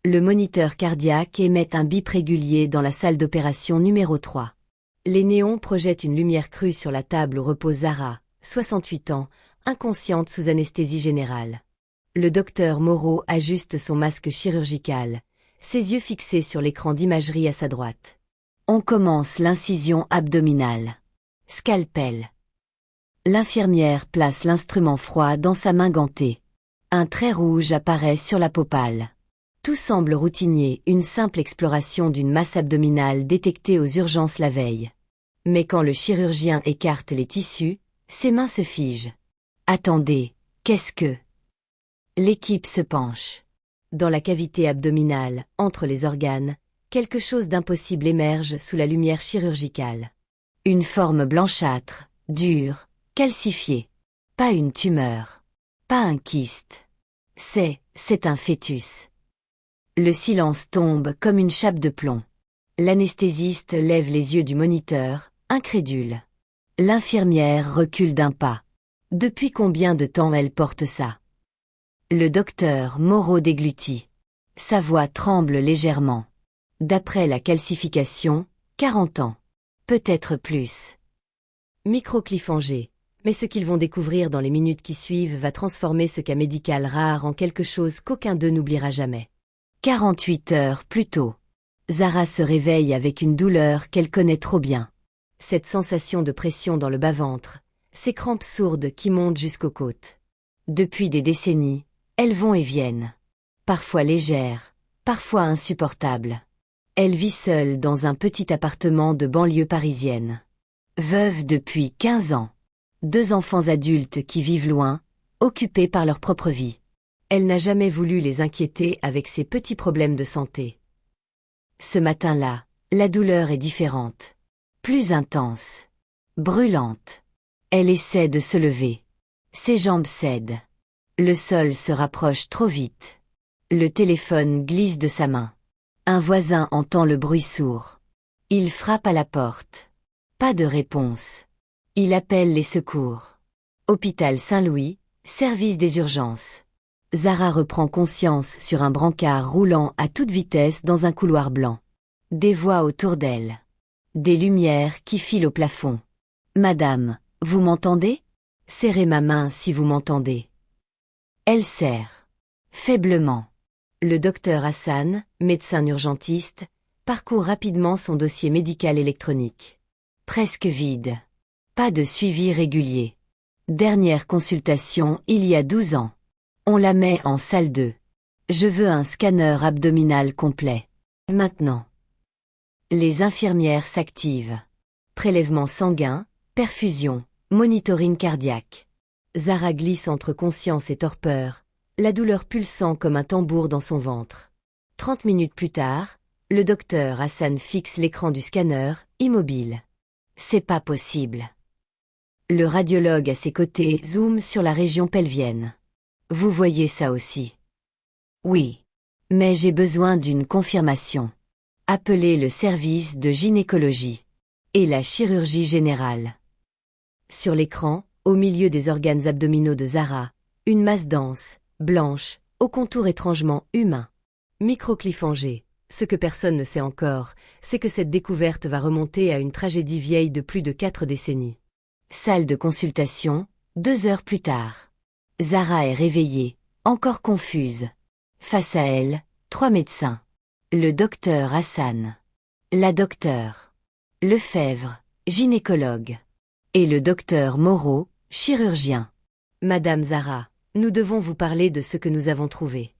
Le moniteur cardiaque émet un bip régulier dans la salle d'opération numéro 3. Les néons projettent une lumière crue sur la table où repose Zara, 68 ans, inconsciente sous anesthésie générale. Le docteur Moreau ajuste son masque chirurgical, ses yeux fixés sur l'écran d'imagerie à sa droite. On commence l'incision abdominale. Scalpel. L'infirmière place l'instrument froid dans sa main gantée. Un trait rouge apparaît sur la peau pâle. Tout semble routinier, une simple exploration d'une masse abdominale détectée aux urgences la veille. Mais quand le chirurgien écarte les tissus, ses mains se figent. Attendez, qu'est-ce que... L'équipe se penche. Dans la cavité abdominale, entre les organes, quelque chose d'impossible émerge sous la lumière chirurgicale. Une forme blanchâtre, dure, calcifiée. Pas une tumeur. Pas un kyste. C'est un fœtus. Le silence tombe comme une chape de plomb. L'anesthésiste lève les yeux du moniteur, incrédule. L'infirmière recule d'un pas. Depuis combien de temps elle porte ça? Le docteur Moreau déglutit. Sa voix tremble légèrement. D'après la calcification, 40 ans. Peut-être plus. Microcliphangé. Mais ce qu'ils vont découvrir dans les minutes qui suivent va transformer ce cas médical rare en quelque chose qu'aucun d'eux n'oubliera jamais. 48 heures plus tôt. Zara se réveille avec une douleur qu'elle connaît trop bien. Cette sensation de pression dans le bas-ventre, ces crampes sourdes qui montent jusqu'aux côtes. Depuis des décennies, elles vont et viennent. Parfois légères, parfois insupportables. Elle vit seule dans un petit appartement de banlieue parisienne. Veuve depuis 15 ans. 2 enfants adultes qui vivent loin, occupés par leur propre vie. Elle n'a jamais voulu les inquiéter avec ses petits problèmes de santé. Ce matin-là, la douleur est différente. Plus intense. Brûlante. Elle essaie de se lever. Ses jambes cèdent. Le sol se rapproche trop vite. Le téléphone glisse de sa main. Un voisin entend le bruit sourd. Il frappe à la porte. Pas de réponse. Il appelle les secours. Hôpital Saint-Louis, service des urgences. Zara reprend conscience sur un brancard roulant à toute vitesse dans un couloir blanc. Des voix autour d'elle. Des lumières qui filent au plafond. « Madame, vous m'entendez? Serrez ma main si vous m'entendez. » Elle serre. Faiblement. Le docteur Hassan, médecin urgentiste, parcourt rapidement son dossier médical électronique. Presque vide. Pas de suivi régulier. Dernière consultation il y a 12 ans. On la met en salle 2. Je veux un scanner abdominal complet. Maintenant. Les infirmières s'activent. Prélèvement sanguin, perfusion, monitoring cardiaque. Zara glisse entre conscience et torpeur, la douleur pulsant comme un tambour dans son ventre. 30 minutes plus tard, le docteur Hassan fixe l'écran du scanner, immobile. C'est pas possible. Le radiologue à ses côtés zoome sur la région pelvienne. Vous voyez ça aussi? Oui. Mais j'ai besoin d'une confirmation. Appelez le service de gynécologie. Et la chirurgie générale. Sur l'écran, au milieu des organes abdominaux de Zara, une masse dense, blanche, au contour étrangement humain. Microcliphangé. Ce que personne ne sait encore, c'est que cette découverte va remonter à une tragédie vieille de plus de 4 décennies. Salle de consultation, 2 heures plus tard. Zara est réveillée, encore confuse. Face à elle, 3 médecins. Le docteur Hassan. La docteure. Lefebvre, gynécologue. Et le docteur Moreau, chirurgien. Madame Zara, nous devons vous parler de ce que nous avons trouvé.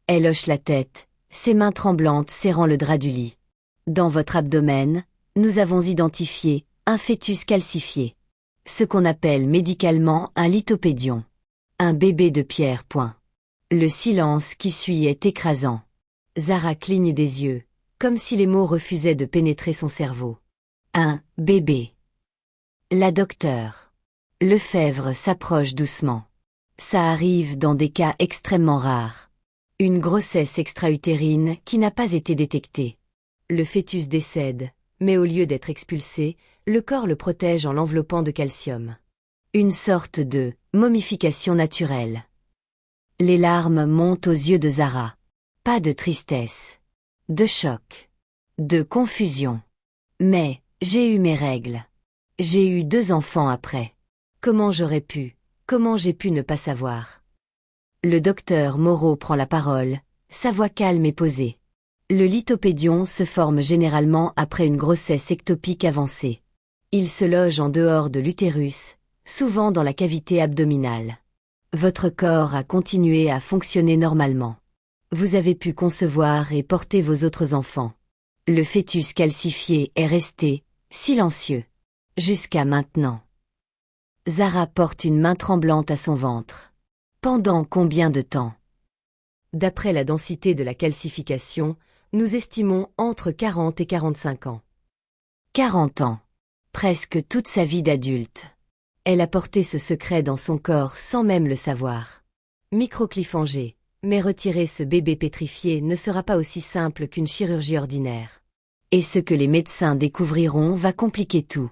Elle hoche la tête, ses mains tremblantes serrant le drap du lit. Dans votre abdomen, nous avons identifié un fœtus calcifié. Ce qu'on appelle médicalement un lithopédion. Un bébé de pierre. Le silence qui suit est écrasant. Zara cligne des yeux, comme si les mots refusaient de pénétrer son cerveau. Un bébé. La docteure. Lefebvre s'approche doucement. Ça arrive dans des cas extrêmement rares. Une grossesse extra-utérine qui n'a pas été détectée. Le fœtus décède, mais au lieu d'être expulsé, le corps le protège en l'enveloppant de calcium. Une sorte de momification naturelle. Les larmes montent aux yeux de Zara. Pas de tristesse. De choc. De confusion. Mais, j'ai eu mes règles. J'ai eu 2 enfants après. Comment j'ai pu ne pas savoir? Le docteur Moreau prend la parole, sa voix calme et posée. Le lithopédion se forme généralement après une grossesse ectopique avancée. Il se loge en dehors de l'utérus, souvent dans la cavité abdominale. Votre corps a continué à fonctionner normalement. Vous avez pu concevoir et porter vos autres enfants. Le fœtus calcifié est resté, silencieux. Jusqu'à maintenant. Zara porte une main tremblante à son ventre. Pendant combien de temps? D'après la densité de la calcification, nous estimons entre 40 et 45 ans. 40 ans. Presque toute sa vie d'adulte. Elle a porté ce secret dans son corps sans même le savoir. Microcliphangé, mais retirer ce bébé pétrifié ne sera pas aussi simple qu'une chirurgie ordinaire. Et ce que les médecins découvriront va compliquer tout.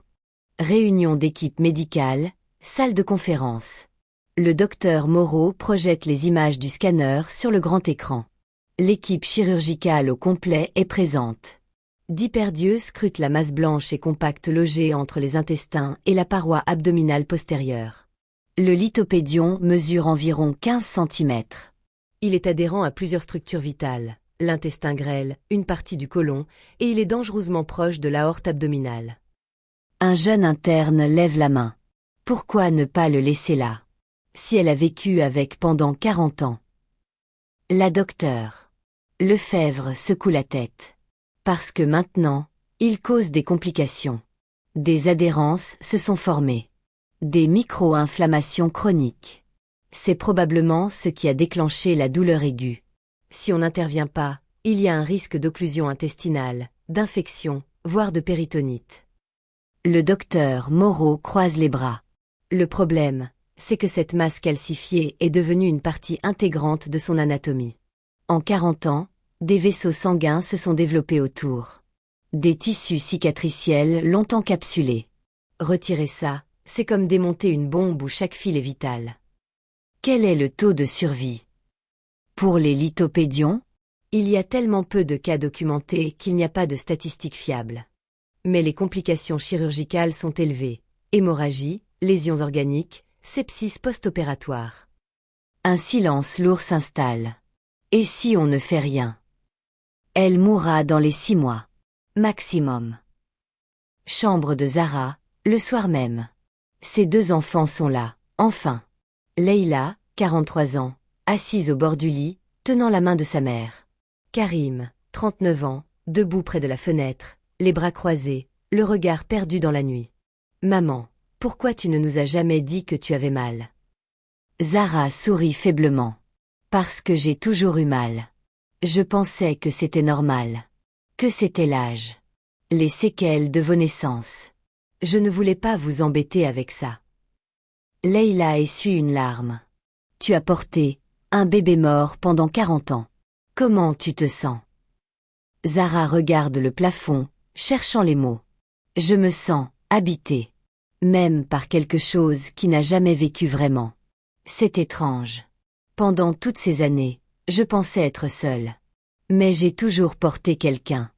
Réunion d'équipe médicale, salle de conférence. Le docteur Moreau projette les images du scanner sur le grand écran. L'équipe chirurgicale au complet est présente. D'hyperdieux scrute la masse blanche et compacte logée entre les intestins et la paroi abdominale postérieure. Le lithopédion mesure environ 15 cm. Il est adhérent à plusieurs structures vitales, l'intestin grêle, une partie du côlon, et il est dangereusement proche de l'aorte abdominale. Un jeune interne lève la main. Pourquoi ne pas le laisser là? Si elle a vécu avec pendant 40 ans. La docteure Lefebvre secoue la tête. Parce que maintenant, il cause des complications. Des adhérences se sont formées. Des micro-inflammations chroniques. C'est probablement ce qui a déclenché la douleur aiguë. Si on n'intervient pas, il y a un risque d'occlusion intestinale, d'infection, voire de péritonite. Le docteur Moreau croise les bras. Le problème, c'est que cette masse calcifiée est devenue une partie intégrante de son anatomie. En 40 ans, des vaisseaux sanguins se sont développés autour. Des tissus cicatriciels l'ont encapsulé. Retirer ça, c'est comme démonter une bombe où chaque fil est vital. Quel est le taux de survie? Pour les lithopédions, il y a tellement peu de cas documentés qu'il n'y a pas de statistiques fiables. Mais les complications chirurgicales sont élevées. Hémorragie, lésions organiques, sepsis post-opératoire. Un silence lourd s'installe. Et si on ne fait rien? Elle mourra dans les 6 mois. Maximum. Chambre de Zara, le soir même. Ses 2 enfants sont là, enfin. Leïla, 43 ans, assise au bord du lit, tenant la main de sa mère. Karim, 39 ans, debout près de la fenêtre, les bras croisés, le regard perdu dans la nuit. Maman, pourquoi tu ne nous as jamais dit que tu avais mal? Zara sourit faiblement. Parce que j'ai toujours eu mal. Je pensais que c'était normal. Que c'était l'âge. Les séquelles de vos naissances. Je ne voulais pas vous embêter avec ça. Leïla essuie une larme. Tu as porté un bébé mort pendant 40 ans. Comment tu te sens? Zara regarde le plafond, cherchant les mots. Je me sens habitée. Même par quelque chose qui n'a jamais vécu vraiment. C'est étrange. Pendant toutes ces années, je pensais être seule. Mais j'ai toujours porté quelqu'un.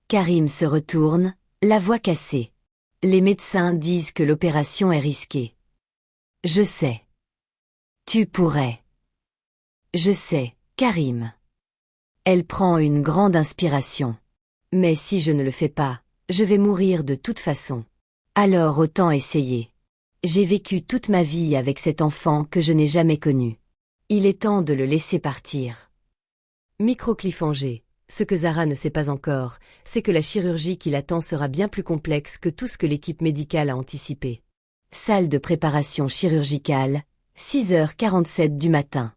Karim se retourne, la voix cassée. Les médecins disent que l'opération est risquée. Je sais. Tu pourrais. Je sais, Karim. Elle prend une grande inspiration. Mais si je ne le fais pas, je vais mourir de toute façon. Alors autant essayer. J'ai vécu toute ma vie avec cet enfant que je n'ai jamais connu. Il est temps de le laisser partir. Microcliphangé. Ce que Zara ne sait pas encore, c'est que la chirurgie qui l'attend sera bien plus complexe que tout ce que l'équipe médicale a anticipé. Salle de préparation chirurgicale, 6h47 du matin.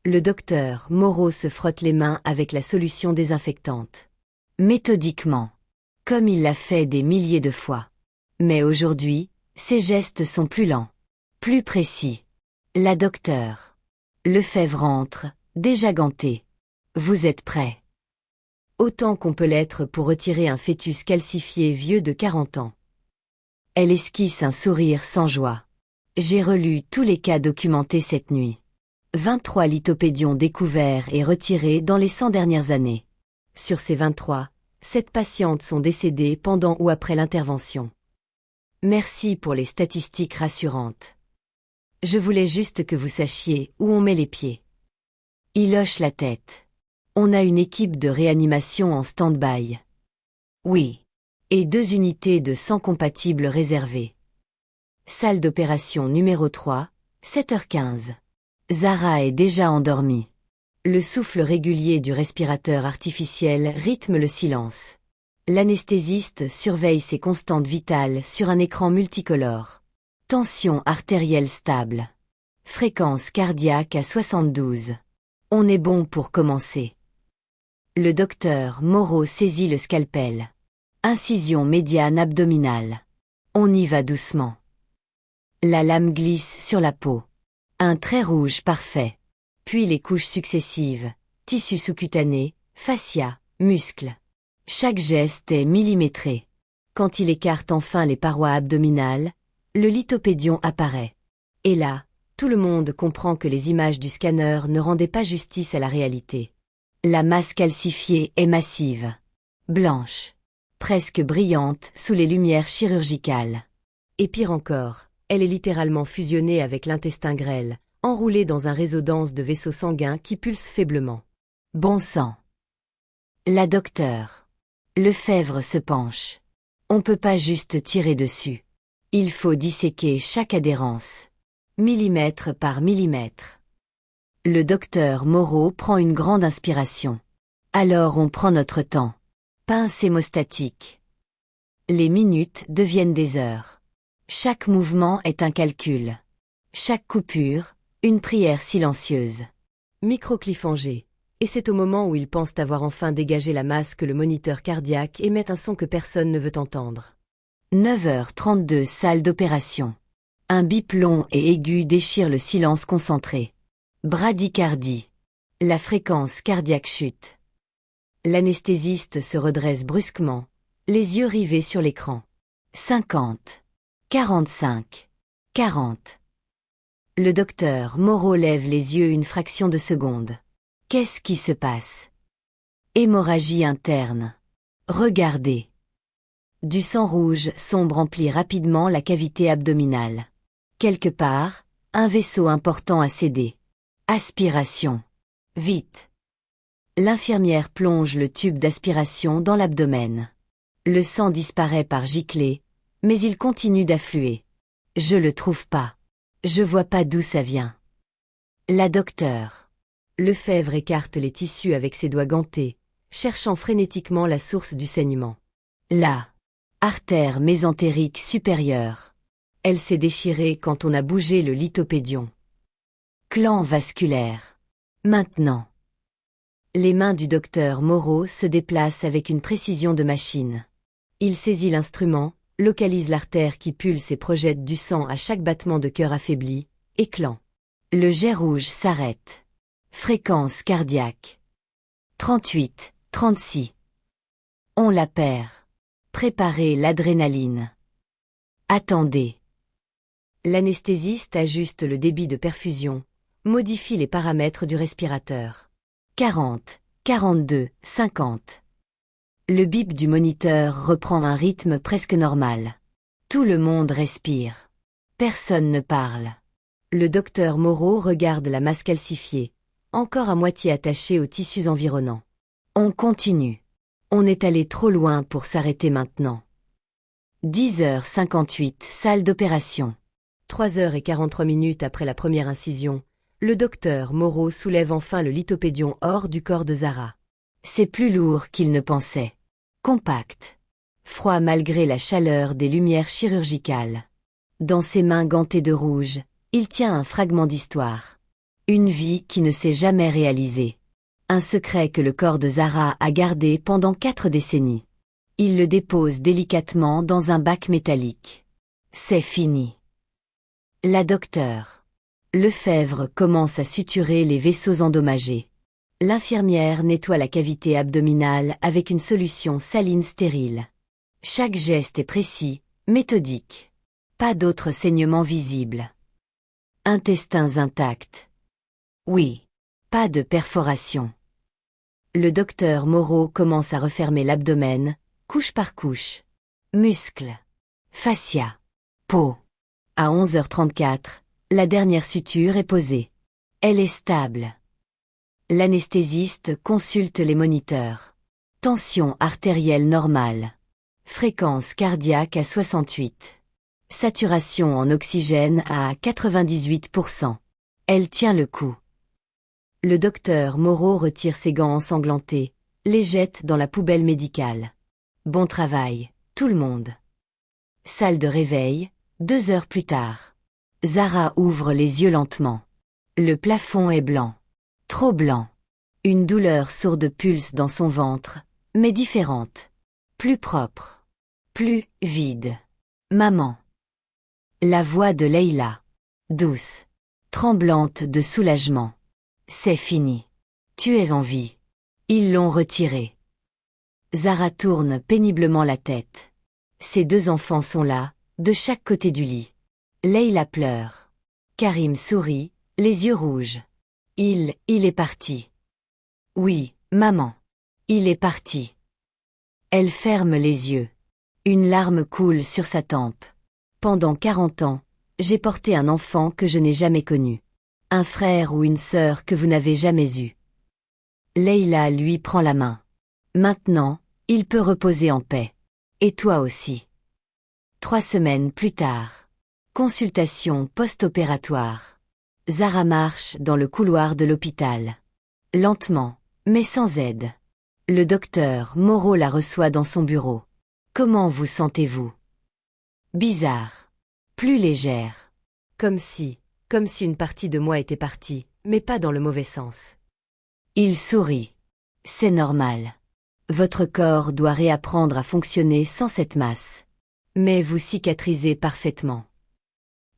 Le docteur Moreau se frotte les mains avec la solution désinfectante. Méthodiquement. Comme il l'a fait des milliers de fois. Mais aujourd'hui, ses gestes sont plus lents. Plus précis. La docteure Lefebvre entre, déjà gantée. Vous êtes prêts? Autant qu'on peut l'être pour retirer un fœtus calcifié vieux de 40 ans. Elle esquisse un sourire sans joie. J'ai relu tous les cas documentés cette nuit. 23 lithopédions découverts et retirés dans les 100 dernières années. Sur ces 23, 7 patientes sont décédées pendant ou après l'intervention. Merci pour les statistiques rassurantes. Je voulais juste que vous sachiez où on met les pieds. Il hoche la tête. On a une équipe de réanimation en stand-by. Oui. Et 2 unités de sang compatibles réservées. Salle d'opération numéro 3, 7h15. Zara est déjà endormie. Le souffle régulier du respirateur artificiel rythme le silence. L'anesthésiste surveille ses constantes vitales sur un écran multicolore. Tension artérielle stable. Fréquence cardiaque à 72. On est bon pour commencer. Le docteur Moreau saisit le scalpel. Incision médiane abdominale. On y va doucement. La lame glisse sur la peau. Un trait rouge parfait. Puis les couches successives, tissus sous-cutanés, fascia, muscles. Chaque geste est millimétré. Quand il écarte enfin les parois abdominales, le lithopédion apparaît. Et là, tout le monde comprend que les images du scanner ne rendaient pas justice à la réalité. La masse calcifiée est massive. Blanche. Presque brillante sous les lumières chirurgicales. Et pire encore, elle est littéralement fusionnée avec l'intestin grêle, enroulée dans un réseau dense de vaisseaux sanguins qui pulsent faiblement. Bon sang. La docteure. Lefebvre se penche. On peut pas juste tirer dessus. Il faut disséquer chaque adhérence. Millimètre par millimètre. Le docteur Moreau prend une grande inspiration. Alors on prend notre temps. Pince hémostatique. Les minutes deviennent des heures. Chaque mouvement est un calcul. Chaque coupure, une prière silencieuse. Microcliphangé. Et c'est au moment où ils pensent avoir enfin dégagé la masse que le moniteur cardiaque émet un son que personne ne veut entendre. 9h32 salle d'opération. Un bip long et aigu déchire le silence concentré. Bradycardie. La fréquence cardiaque chute. L'anesthésiste se redresse brusquement, les yeux rivés sur l'écran. 50. 45. 40. Le docteur Moreau lève les yeux une fraction de seconde. Qu'est-ce qui se passe? Hémorragie interne. Regardez. Du sang rouge sombre remplit rapidement la cavité abdominale. Quelque part, un vaisseau important a cédé. Aspiration. Vite. L'infirmière plonge le tube d'aspiration dans l'abdomen. Le sang disparaît par giclées, mais il continue d'affluer. Je le trouve pas. Je vois pas d'où ça vient. La docteure. Lefebvre écarte les tissus avec ses doigts gantés, cherchant frénétiquement la source du saignement. Là. Artère mésentérique supérieure. Elle s'est déchirée quand on a bougé le lithopédion. Clan vasculaire. Maintenant. Les mains du docteur Moreau se déplacent avec une précision de machine. Il saisit l'instrument, localise l'artère qui pulse et projette du sang à chaque battement de cœur affaibli, éclat. Le jet rouge s'arrête. Fréquence cardiaque. 38, 36. On la perd. Préparez l'adrénaline. Attendez. L'anesthésiste ajuste le débit de perfusion, modifie les paramètres du respirateur. 40, 42, 50. Le bip du moniteur reprend un rythme presque normal. Tout le monde respire. Personne ne parle. Le docteur Moreau regarde la masse calcifiée, encore à moitié attachée aux tissus environnants. On continue. On est allé trop loin pour s'arrêter maintenant. 10h58, salle d'opération. 3h43 après la première incision. Le docteur Moreau soulève enfin le lithopédion hors du corps de Zara. C'est plus lourd qu'il ne pensait. Compact. Froid malgré la chaleur des lumières chirurgicales. Dans ses mains gantées de rouge, il tient un fragment d'histoire. Une vie qui ne s'est jamais réalisée. Un secret que le corps de Zara a gardé pendant 4 décennies. Il le dépose délicatement dans un bac métallique. C'est fini. La docteure Lefebvre commence à suturer les vaisseaux endommagés. L'infirmière nettoie la cavité abdominale avec une solution saline stérile. Chaque geste est précis, méthodique. Pas d'autres saignements visibles. Intestins intacts. Oui. Pas de perforation. Le docteur Moreau commence à refermer l'abdomen, couche par couche. Muscles. Fascia. Peau. À 11h34, la dernière suture est posée. Elle est stable. L'anesthésiste consulte les moniteurs. Tension artérielle normale. Fréquence cardiaque à 68. Saturation en oxygène à 98%. Elle tient le coup. Le docteur Moreau retire ses gants ensanglantés, les jette dans la poubelle médicale. Bon travail, tout le monde. Salle de réveil, 2 heures plus tard. Zara ouvre les yeux lentement. Le plafond est blanc. Trop blanc. Une douleur sourde pulse dans son ventre, mais différente. Plus propre. Plus vide. Maman. La voix de Leïla. Douce. Tremblante de soulagement. C'est fini. Tu es en vie. Ils l'ont retiré. Zara tourne péniblement la tête. Ses 2 enfants sont là, de chaque côté du lit. Leïla pleure. Karim sourit, les yeux rouges. Il est parti. Oui, maman. Il est parti. Elle ferme les yeux. Une larme coule sur sa tempe. Pendant 40 ans, j'ai porté un enfant que je n'ai jamais connu. Un frère ou une sœur que vous n'avez jamais eu. Leïla lui prend la main. Maintenant, il peut reposer en paix. Et toi aussi. 3 semaines plus tard. Consultation post-opératoire. Zara marche dans le couloir de l'hôpital. Lentement, mais sans aide. Le docteur Moreau la reçoit dans son bureau. Comment vous sentez-vous? Bizarre. Plus légère. Comme si une partie de moi était partie, mais pas dans le mauvais sens. Il sourit. C'est normal. Votre corps doit réapprendre à fonctionner sans cette masse. Mais vous cicatrisez parfaitement.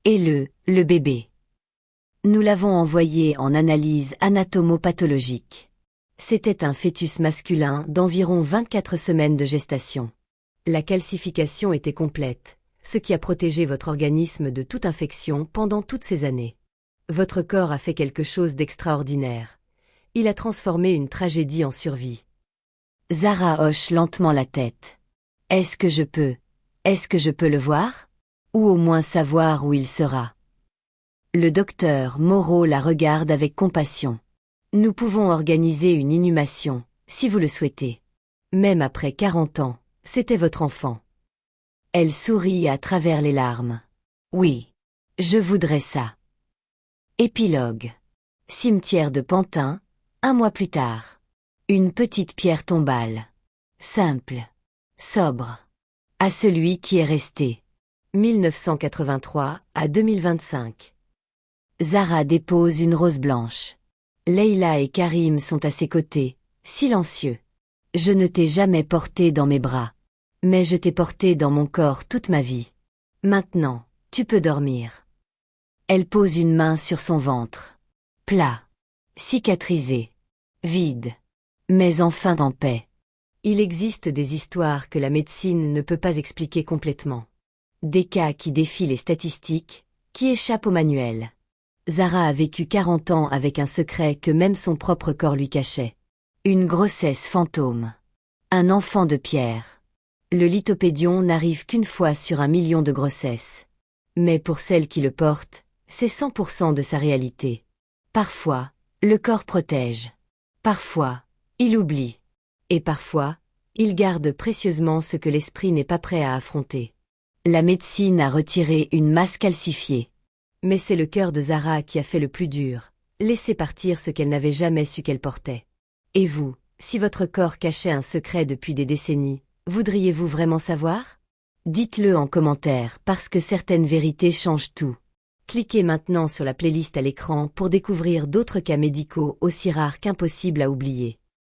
Et le bébé. Nous l'avons envoyé en analyse anatomopathologique. C'était un fœtus masculin d'environ 24 semaines de gestation. La calcification était complète, ce qui a protégé votre organisme de toute infection pendant toutes ces années. Votre corps a fait quelque chose d'extraordinaire. Il a transformé une tragédie en survie. Zara hoche lentement la tête. Est-ce que je peux le voir? Ou au moins savoir où il sera? Le docteur Moreau la regarde avec compassion. Nous pouvons organiser une inhumation, si vous le souhaitez. Même après 40 ans, c'était votre enfant. Elle sourit à travers les larmes. Oui, je voudrais ça. Épilogue. Cimetière de Pantin, 1 mois plus tard. Une petite pierre tombale. Simple. Sobre. À celui qui est resté. 1983 à 2025. Zara dépose une rose blanche. Leïla et Karim sont à ses côtés, silencieux. Je ne t'ai jamais porté dans mes bras. Mais je t'ai porté dans mon corps toute ma vie. Maintenant, tu peux dormir. Elle pose une main sur son ventre. Plat. Cicatrisé. Vide. Mais enfin en paix. Il existe des histoires que la médecine ne peut pas expliquer complètement. Des cas qui défient les statistiques, qui échappent au manuel. Zara a vécu 40 ans avec un secret que même son propre corps lui cachait. Une grossesse fantôme. Un enfant de pierre. Le lithopédion n'arrive qu'une fois sur 1 million de grossesses. Mais pour celle qui le porte, c'est 100% de sa réalité. Parfois, le corps protège. Parfois, il oublie. Et parfois, il garde précieusement ce que l'esprit n'est pas prêt à affronter. La médecine a retiré une masse calcifiée. Mais c'est le cœur de Zara qui a fait le plus dur, laisser partir ce qu'elle n'avait jamais su qu'elle portait. Et vous, si votre corps cachait un secret depuis des décennies, voudriez-vous vraiment savoir? Dites-le en commentaire parce que certaines vérités changent tout. Cliquez maintenant sur la playlist à l'écran pour découvrir d'autres cas médicaux aussi rares qu'impossibles à oublier.